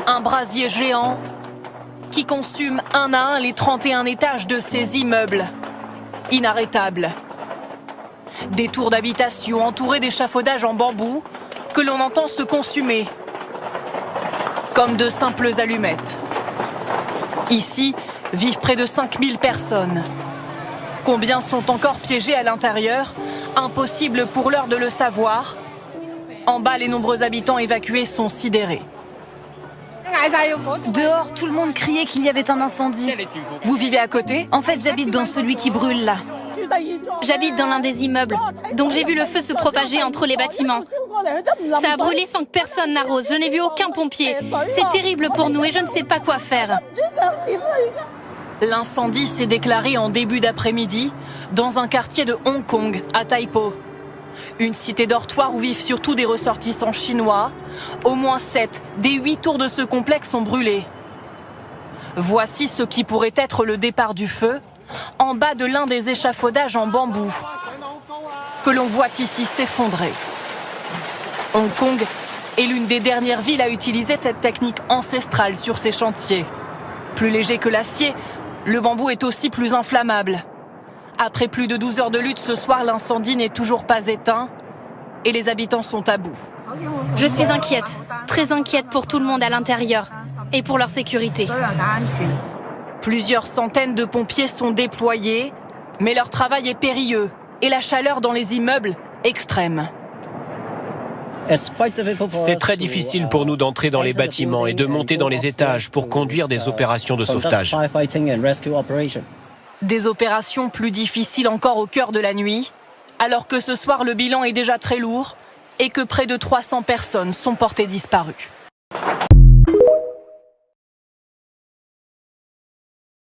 Un brasier géant qui consume un à un les 31 étages de ces immeubles. Inarrêtables. Des tours d'habitation entourées d'échafaudages en bambou que l'on entend se consumer comme de simples allumettes. Ici vivent près de 5000 personnes. Combien sont encore piégés à l'intérieur? Impossible pour l'heure de le savoir. En bas, les nombreux habitants évacués sont sidérés. Dehors, tout le monde criait qu'il y avait un incendie. Vous vivez à côté? En fait, j'habite dans celui qui brûle là. J'habite dans l'un des immeubles, donc j'ai vu le feu se propager entre les bâtiments. Ça a brûlé sans que personne n'arrose. Je n'ai vu aucun pompier. C'est terrible pour nous et je ne sais pas quoi faire. L'incendie s'est déclaré en début d'après-midi dans un quartier de Hong Kong, à Tai Po. Une cité dortoir où vivent surtout des ressortissants chinois. Au moins 7 des 8 tours de ce complexe sont brûlés. Voici ce qui pourrait être le départ du feu, en bas de l'un des échafaudages en bambou, que l'on voit ici s'effondrer. Hong Kong est l'une des dernières villes à utiliser cette technique ancestrale sur ses chantiers. Plus léger que l'acier, le bambou est aussi plus inflammable. Après plus de 12 heures de lutte ce soir, l'incendie n'est toujours pas éteint et les habitants sont à bout. Je suis inquiète, très inquiète pour tout le monde à l'intérieur et pour leur sécurité. Plusieurs centaines de pompiers sont déployés, mais leur travail est périlleux et la chaleur dans les immeubles extrême. C'est très difficile pour nous d'entrer dans les bâtiments et de monter dans les étages pour conduire des opérations de sauvetage. Des opérations plus difficiles encore au cœur de la nuit, alors que ce soir le bilan est déjà très lourd et que près de 300 personnes sont portées disparues.